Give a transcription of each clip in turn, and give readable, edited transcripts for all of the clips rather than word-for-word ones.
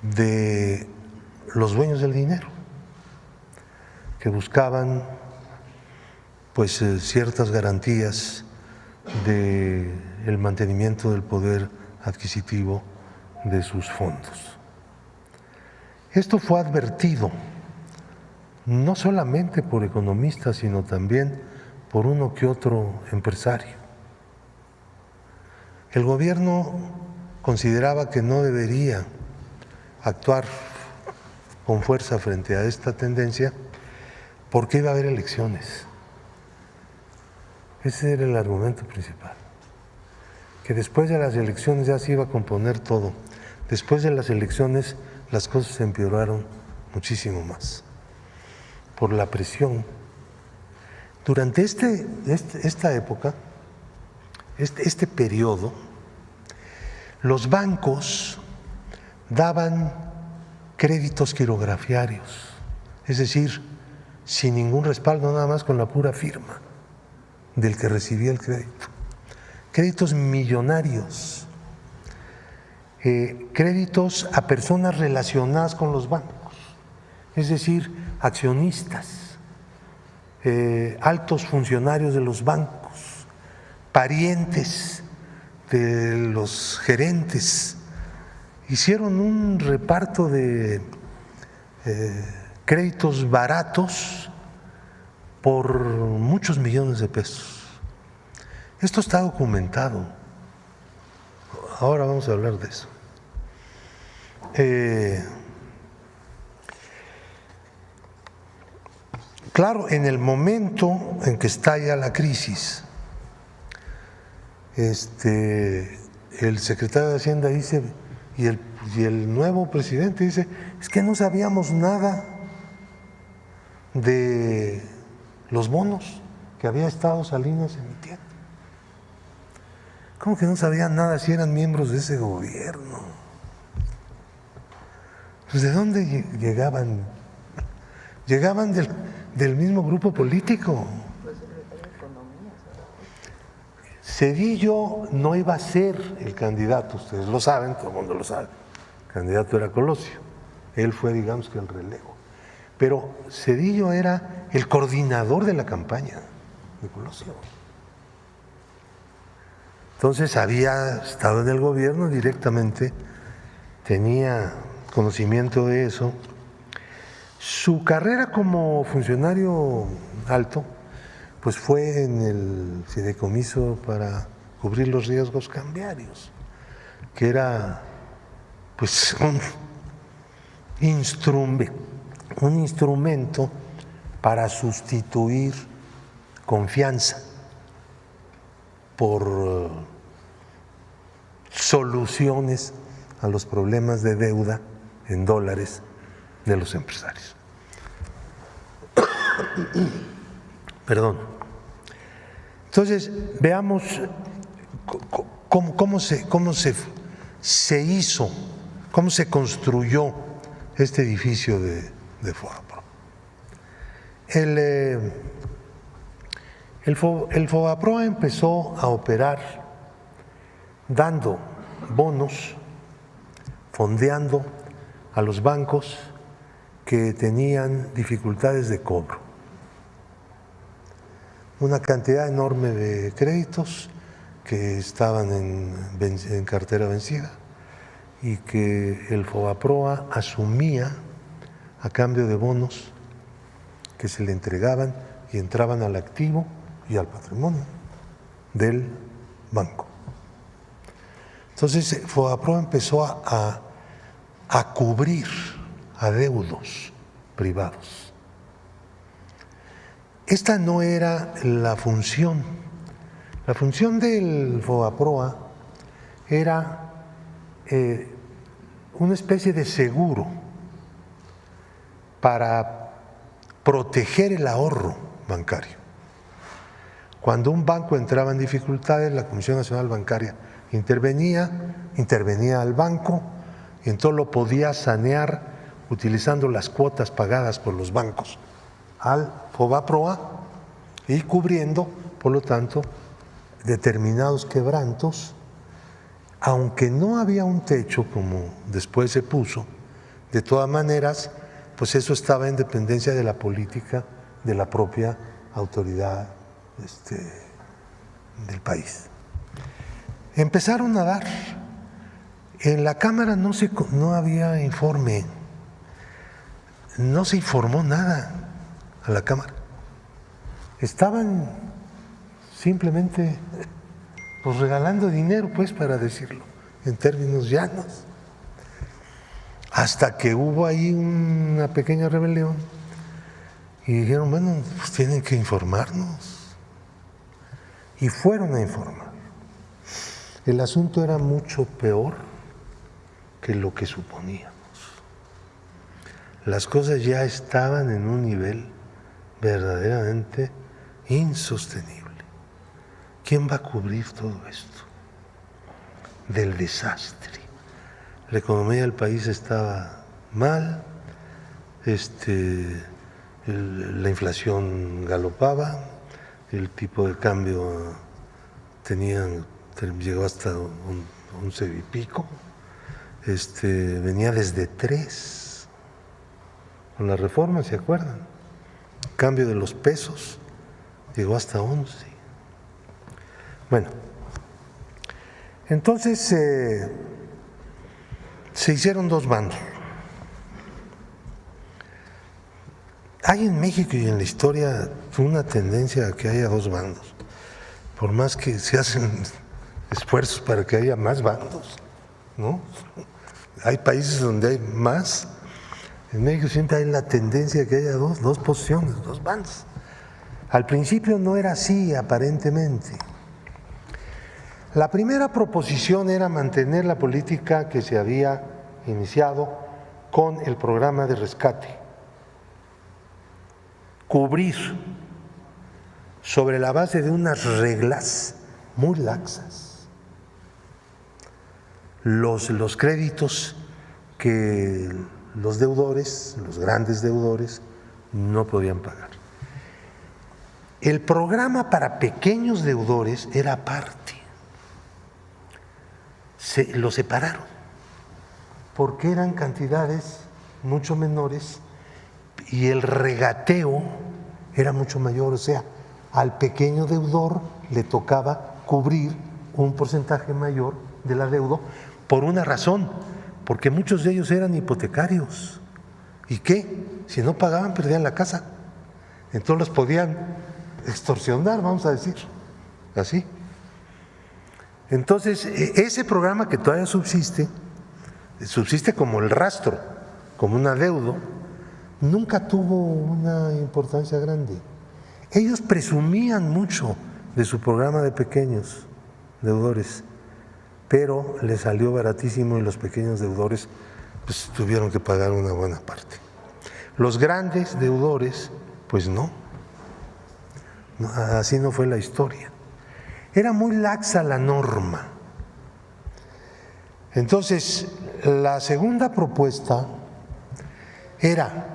de los dueños del dinero, que buscaban pues ciertas garantías del mantenimiento del poder adquisitivo de sus fondos. Esto fue advertido no solamente por economistas, sino también por uno que otro empresario. El gobierno consideraba que no debería actuar con fuerza frente a esta tendencia porque iba a haber elecciones. Ese era el argumento principal, que después de las elecciones ya se iba a componer todo. Después de las elecciones las cosas se empeoraron muchísimo más por la presión. Durante esta época, este periodo, los bancos daban créditos quirografiarios, es decir, sin ningún respaldo, nada más con la pura firma del que recibía el crédito. Créditos millonarios, créditos a personas relacionadas con los bancos, es decir, accionistas, altos funcionarios de los bancos, parientes de los gerentes. Hicieron un reparto de créditos baratos por muchos millones de pesos. Esto está documentado. Ahora vamos a hablar de eso. Claro, en el momento en que estalla la crisis, el secretario de Hacienda dice, y el nuevo presidente dice, es que no sabíamos nada de los bonos que había estado Salinas emitiendo. ¿Cómo que no sabían nada si eran miembros de ese gobierno? Pues ¿de dónde llegaban? Llegaban del mismo grupo político. Zedillo no iba a ser el candidato, ustedes lo saben, todo el mundo lo sabe. El candidato era Colosio, él fue, digamos que el relevo. Pero Zedillo era el coordinador de la campaña de Colosio. Entonces había estado en el gobierno directamente, tenía conocimiento de eso. Su carrera como funcionario alto pues fue en el fideicomiso para cubrir los riesgos cambiarios, que era pues un instrumento para sustituir confianza por soluciones a los problemas de deuda en dólares de los empresarios. Perdón. Entonces, veamos cómo se hizo, cómo se construyó este edificio de FOBAPROA. El FOBAPROA empezó a operar dando bonos, fondeando a los bancos que tenían dificultades de cobro. Una cantidad enorme de créditos que estaban en cartera vencida y que el FOBAPROA asumía a cambio de bonos que se le entregaban y entraban al activo y al patrimonio del banco. Entonces FOBAPROA empezó a cubrir adeudos privados. Esta no era la función. La función del FOBAPROA era una especie de seguro para proteger el ahorro bancario. Cuando un banco entraba en dificultades, la Comisión Nacional Bancaria intervenía al banco y entonces lo podía sanear utilizando las cuotas pagadas por los bancos al FOBAPROA y cubriendo, por lo tanto, determinados quebrantos, aunque no había un techo como después se puso, De todas maneras, pues eso estaba en dependencia de la política de la propia autoridad del país. Empezaron a dar. En la Cámara no había informe, no se informó nada a la Cámara. Estaban simplemente pues regalando dinero, pues, para decirlo en términos llanos. Hasta que hubo ahí una pequeña rebelión y dijeron, bueno, pues tienen que informarnos. Y fueron a informar. El asunto era mucho peor que lo que suponíamos. Las cosas ya estaban en un nivel verdaderamente insostenible. ¿Quién va a cubrir todo esto? Del desastre. La economía del país estaba mal, la inflación galopaba, el tipo de cambio llegó hasta 11 y pico, venía desde 3 con la reforma, ¿se acuerdan? El cambio de los pesos llegó hasta 11. Bueno, entonces se hicieron 2 bandos. Hay en México y en la historia una tendencia a que haya 2 bandos, por más que se hacen esfuerzos para que haya más bandos, ¿no? Hay países donde hay más. En México siempre hay la tendencia a que haya dos posiciones, 2 bandos. Al principio no era así, aparentemente. La primera proposición era mantener la política que se había iniciado con el programa de rescate, cubrir sobre la base de unas reglas muy laxas los créditos que los deudores, los grandes deudores, no podían pagar. El programa para pequeños deudores era aparte. Lo separaron porque eran cantidades mucho menores y el regateo era mucho mayor, o sea, al pequeño deudor le tocaba cubrir un porcentaje mayor del adeudo por una razón, porque muchos de ellos eran hipotecarios. ¿Y qué? Si no pagaban, perdían la casa. Entonces los podían extorsionar, vamos a decir, así. Entonces, ese programa que todavía subsiste como el rastro, como un adeudo, nunca tuvo una importancia grande. Ellos presumían mucho de su programa de pequeños deudores, pero les salió baratísimo y los pequeños deudores pues tuvieron que pagar una buena parte. Los grandes deudores, pues no, así no fue la historia. Era muy laxa la norma. Entonces, la segunda propuesta era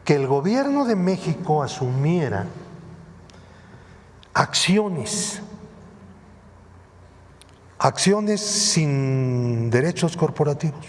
que el gobierno de México asumiera acciones sin derechos corporativos,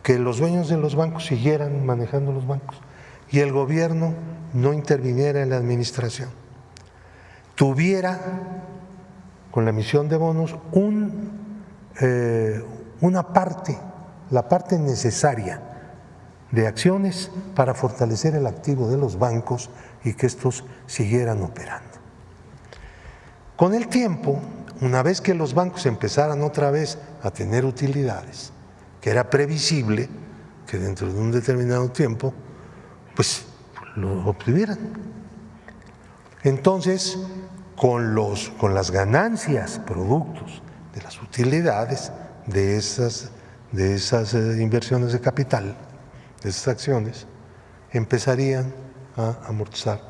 que los dueños de los bancos siguieran manejando los bancos y el gobierno no interviniera en la administración. Tuviera, con la emisión de bonos, una parte, la parte necesaria de acciones para fortalecer el activo de los bancos y que estos siguieran operando. Con el tiempo, una vez que los bancos empezaran otra vez a tener utilidades, que era previsible que dentro de un determinado tiempo, pues lo obtuvieran. Entonces, con las ganancias, productos de las utilidades de esas inversiones de capital, de esas acciones, empezarían a amortizar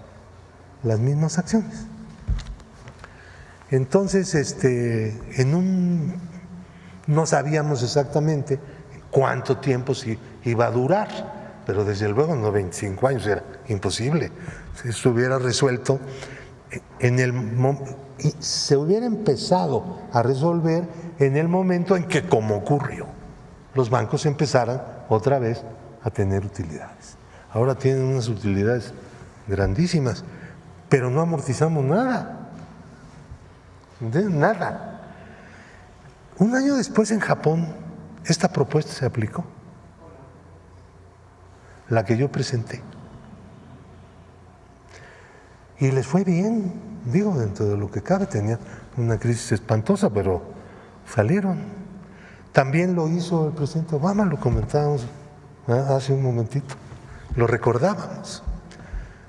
las mismas acciones. Entonces, no sabíamos exactamente cuánto tiempo iba a durar, pero desde luego no 25 años, era imposible. Si se hubiera resuelto se hubiera empezado a resolver en el momento en que, como ocurrió, los bancos empezaran otra vez a tener utilidades. Ahora tienen unas utilidades grandísimas, pero no amortizamos nada. ¿Entiendes? Nada. Un año después en Japón, esta propuesta se aplicó, la que yo presenté. Y les fue bien, digo, dentro de lo que cabe, tenían una crisis espantosa, pero salieron. También lo hizo el presidente Obama, lo comentábamos hace un momentito, lo recordábamos,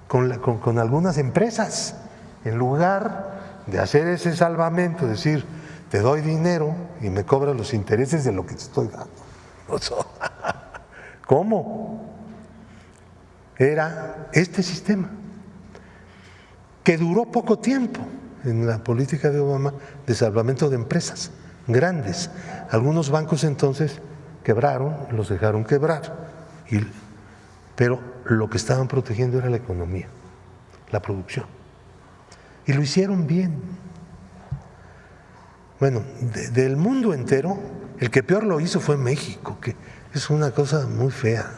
con algunas empresas, en lugar de hacer ese salvamento, decir, te doy dinero y me cobras los intereses de lo que te estoy dando. ¿Cómo? Era este sistema, que duró poco tiempo en la política de Obama de salvamento de empresas grandes. Algunos bancos entonces quebraron, los dejaron quebrar, pero lo que estaban protegiendo era la economía, la producción. Y lo hicieron bien. Bueno, del mundo entero, el que peor lo hizo fue México, que es una cosa muy fea.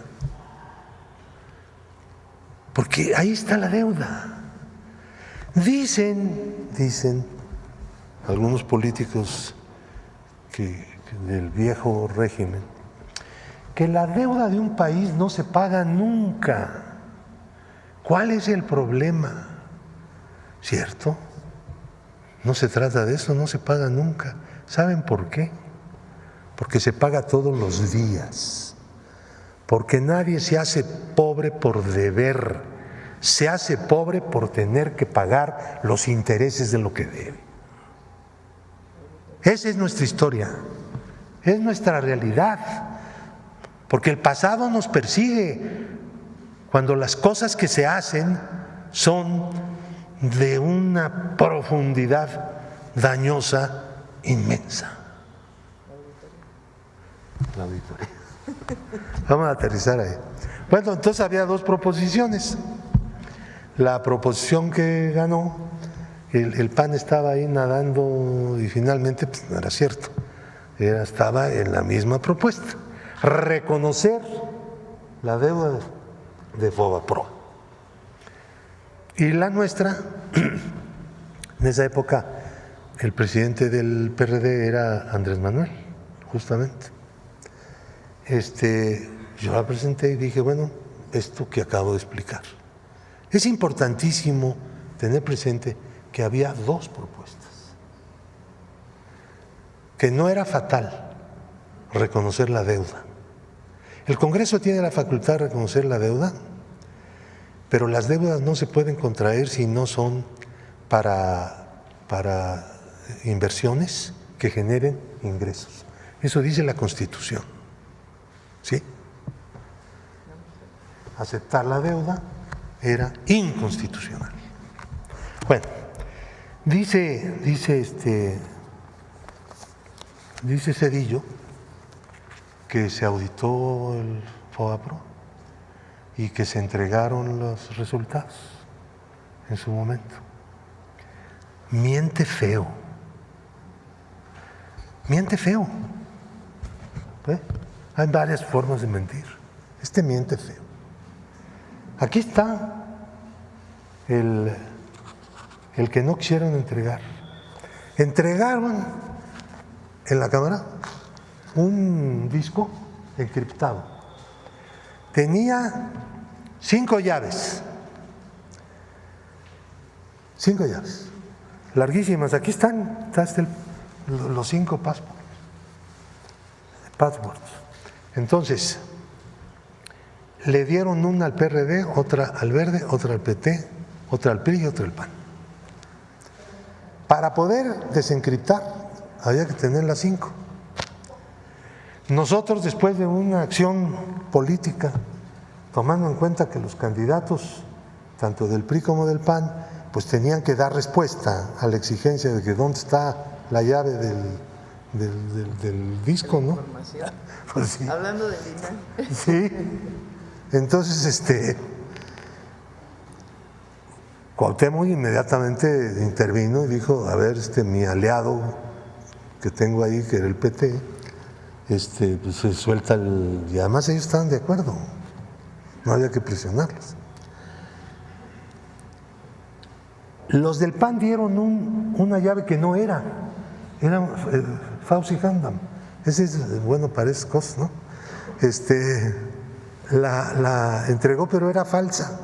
Porque ahí está la deuda. Dicen algunos políticos del viejo régimen, que la deuda de un país no se paga nunca. ¿Cuál es el problema? ¿Cierto? No se trata de eso, no se paga nunca. ¿Saben por qué? Porque se paga todos los días. Porque nadie se hace pobre por deber, se hace pobre por tener que pagar los intereses de lo que debe. Esa es nuestra historia, es nuestra realidad, porque el pasado nos persigue cuando las cosas que se hacen son de una profundidad dañosa inmensa. La auditoría. Vamos a aterrizar ahí. Bueno, entonces había dos proposiciones. La proposición que ganó, el PAN estaba ahí nadando y finalmente pues, no era cierto. Estaba en la misma propuesta. Reconocer la deuda de Fobapro. Y la nuestra, en esa época, el presidente del PRD era Andrés Manuel, justamente. Yo la presenté y dije, bueno, esto que acabo de explicar. Es importantísimo tener presente que había dos propuestas, que no era fatal reconocer la deuda. El Congreso tiene la facultad de reconocer la deuda, pero las deudas no se pueden contraer si no son para inversiones que generen ingresos. Eso dice la Constitución. ¿Sí? Aceptar la deuda era inconstitucional. Bueno, dice Zedillo que se auditó el Fobapro y que se entregaron los resultados en su momento. Miente feo. Miente feo. ¿Eh? Hay varias formas de mentir. Miente feo. Aquí está el que no quisieron entregar. Entregaron en la Cámara un disco encriptado. Tenía 5 llaves. 5 llaves. Larguísimas. Aquí están los 5 passwords. Entonces, le dieron una al PRD, otra al Verde, otra al PT, otra al PRI y otra al PAN. Para poder desencriptar había que tener las 5. Nosotros, después de una acción política, tomando en cuenta que los candidatos, tanto del PRI como del PAN, pues tenían que dar respuesta a la exigencia de que dónde está la llave del disco, ¿no? Pues sí. Hablando de INAI. Sí. Entonces, Cuauhtémoc inmediatamente intervino y dijo, a ver, mi aliado que tengo ahí, que era el PT, pues se suelta y además ellos estaban de acuerdo, no había que presionarlos. Los del PAN dieron una llave que no era Fauci Handam. Ese es bueno para esas cosas, ¿no? La entregó, pero era falsa.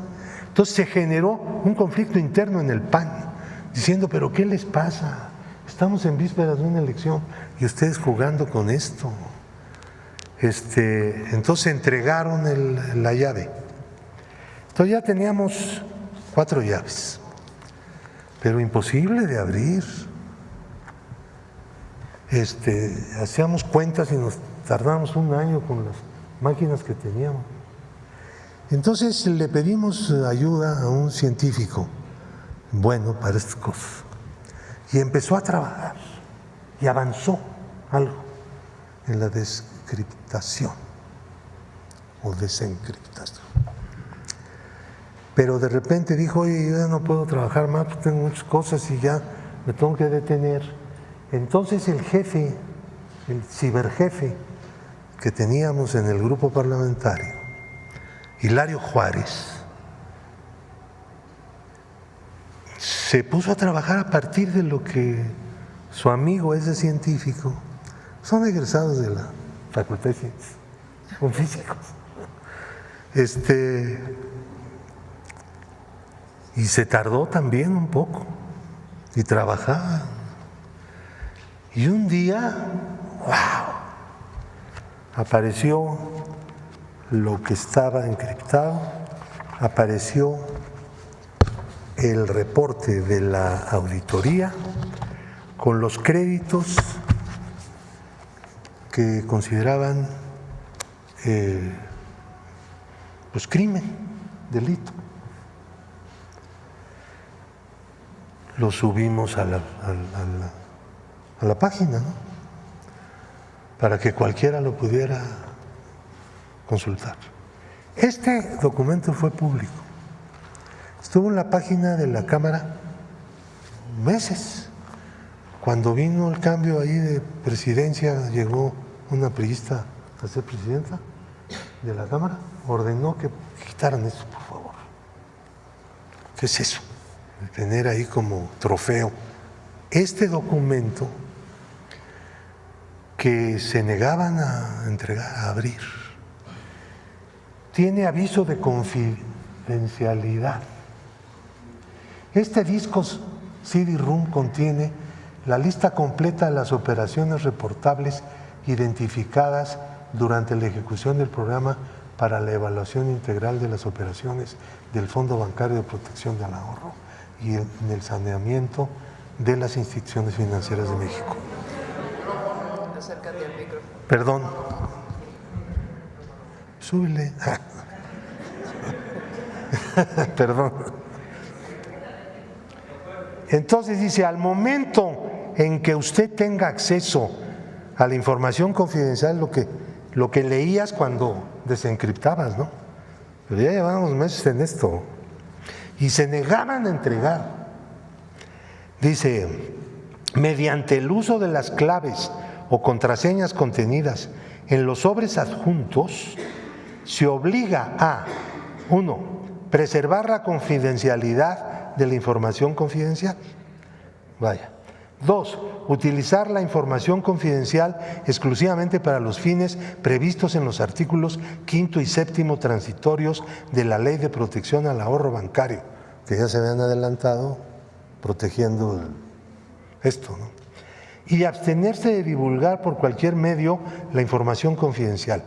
Entonces se generó un conflicto interno en el PAN, diciendo, pero ¿qué les pasa? Estamos en vísperas de una elección y ustedes jugando con esto. Entonces entregaron la llave. Entonces ya teníamos 4 llaves, pero imposible de abrir. Hacíamos cuentas y nos tardamos un año con las máquinas que teníamos. Entonces le pedimos ayuda a un científico bueno para estas cosas y empezó a trabajar y avanzó algo en la descriptación o desencriptación. Pero de repente dijo, oye, yo ya no puedo trabajar más, pues tengo muchas cosas y ya me tengo que detener. Entonces el jefe, el ciberjefe que teníamos en el grupo parlamentario, Hilario Juárez, se puso a trabajar a partir de lo que su amigo, ese científico, son egresados de la Facultad de Ciencias, son físicos. Y se tardó también un poco y trabajaba. Y un día, ¡wow!, apareció lo que estaba encriptado, apareció el reporte de la auditoría con los créditos que consideraban pues crimen, delito. Lo subimos a la página, ¿no?, para que cualquiera lo pudiera consultar. Este documento fue público. Estuvo en la página de la Cámara meses. Cuando vino el cambio ahí de presidencia, llegó una priista a ser presidenta de la Cámara, ordenó que quitaran eso, por favor. ¿Qué es eso? De tener ahí como trofeo este documento que se negaban a entregar, a abrir. Tiene aviso de confidencialidad. Este disco CD-ROOM contiene la lista completa de las operaciones reportables identificadas durante la ejecución del programa para la evaluación integral de las operaciones del Fondo Bancario de Protección del Ahorro y en el saneamiento de las instituciones financieras de México. Acércate al micro. Perdón. Súbele. Perdón. Entonces dice, al momento en que usted tenga acceso a la información confidencial, lo que leías cuando desencriptabas, ¿no? Pero ya llevamos meses en esto. Y se negaban a entregar. Dice, mediante el uso de las claves o contraseñas contenidas en los sobres adjuntos, se obliga a, 1, preservar la confidencialidad de la información confidencial. Vaya. 2, utilizar la información confidencial exclusivamente para los fines previstos en los artículos 5 y 7 transitorios de la Ley de Protección al Ahorro Bancario, que ya se habían adelantado protegiendo esto, ¿no? Y abstenerse de divulgar por cualquier medio la información confidencial.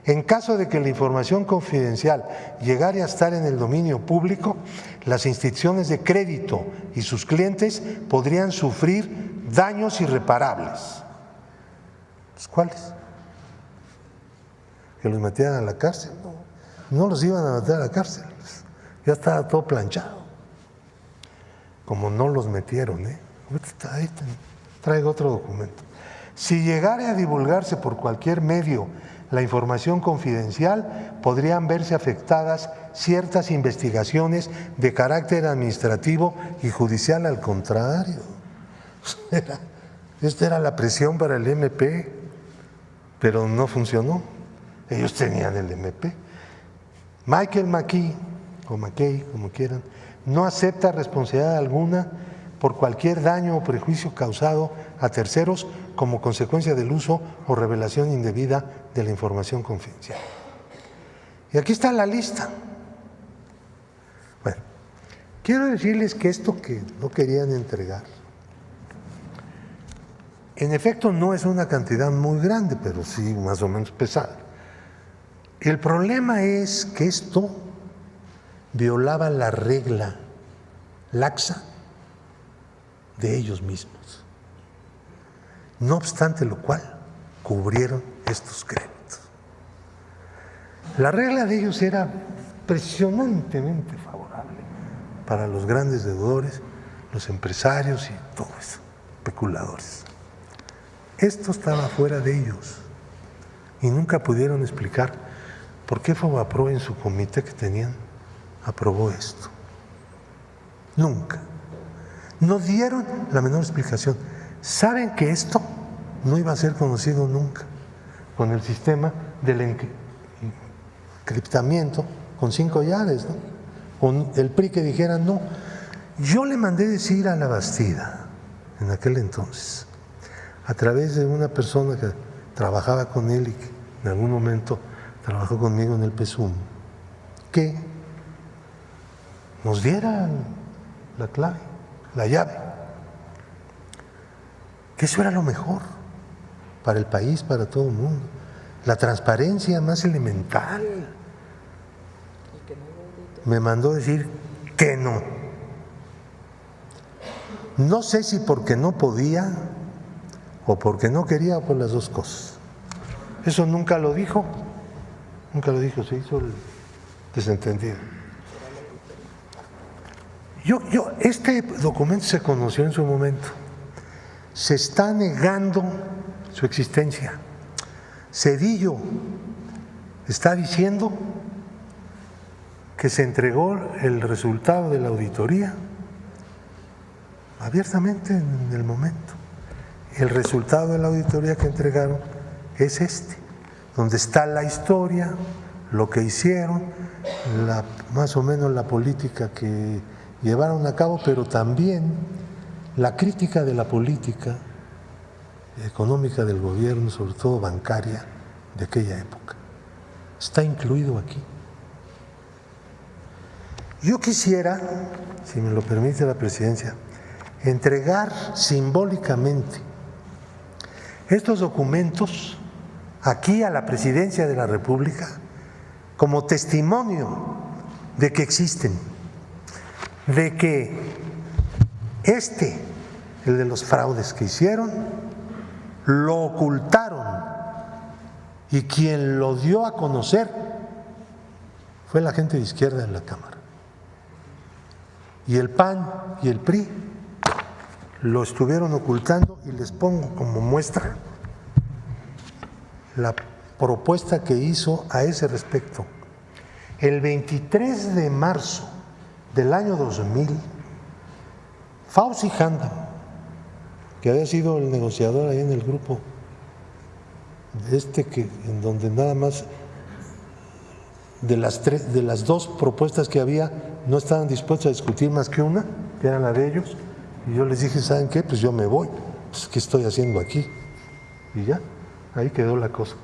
En caso de que la información confidencial llegare a estar en el dominio público, las instituciones de crédito y sus clientes podrían sufrir daños irreparables. ¿Pues cuáles? Que los metieran a la cárcel. No los iban a meter a la cárcel, ya estaba todo planchado. Como no los metieron, ahí traigo otro documento. Si llegara a divulgarse por cualquier medio la información confidencial, podrían verse afectadas ciertas investigaciones de carácter administrativo y judicial. Al contrario, esta era la presión para el MP, pero no funcionó. Ellos tenían el MP. Michael McKay, o McKay, como quieran, no acepta responsabilidad alguna por cualquier daño o prejuicio causado a terceros como consecuencia del uso o revelación indebida de la información confidencial. Y aquí está la lista. Bueno, quiero decirles que esto que no querían entregar, en efecto no es una cantidad muy grande, pero sí más o menos pesada. El problema es que esto violaba la regla laxa de ellos mismos. No obstante lo cual, cubrieron estos créditos. La regla de ellos era impresionantemente favorable para los grandes deudores, los empresarios y todo eso, especuladores. Esto estaba fuera de ellos y nunca pudieron explicar por qué Fobaproa en su comité que tenían aprobó esto. Nunca. No dieron la menor explicación. Saben que esto no iba a ser conocido nunca con el sistema del encriptamiento con 5 llaves, ¿no? Con el PRI que dijera no. Yo le mandé decir a la Bastida en aquel entonces, a través de una persona que trabajaba con él y que en algún momento trabajó conmigo en el PSUM, que nos diera la clave, la llave, que eso era lo mejor para el país, para todo el mundo, la transparencia más elemental. Me mandó decir que no. No sé si porque no podía o porque no quería o por las dos cosas. Eso nunca lo dijo, se hizo el desentendido. Este documento se conoció en su momento. Se está negando su existencia. Zedillo está diciendo que se entregó el resultado de la auditoría abiertamente en el momento. El resultado de la auditoría que entregaron es este, donde está la historia, lo que hicieron, más o menos la política que llevaron a cabo, pero también la crítica de la política económica del gobierno, sobre todo bancaria, de aquella época. Está incluido aquí. Yo quisiera, si me lo permite la presidencia, entregar simbólicamente estos documentos aquí a la Presidencia de la República como testimonio de que existen, de que el de los fraudes que hicieron, lo ocultaron y quien lo dio a conocer fue la gente de izquierda en la Cámara. Y el PAN y el PRI lo estuvieron ocultando y les pongo como muestra la propuesta que hizo a ese respecto. El 23 de marzo del año 2000, Fauzi Handam, que había sido el negociador ahí en el grupo, en donde nada más de las dos propuestas que había, no estaban dispuestos a discutir más que una, que era la de ellos, y yo les dije, ¿saben qué? Pues yo me voy, pues ¿qué estoy haciendo aquí? Y ya, ahí quedó la cosa.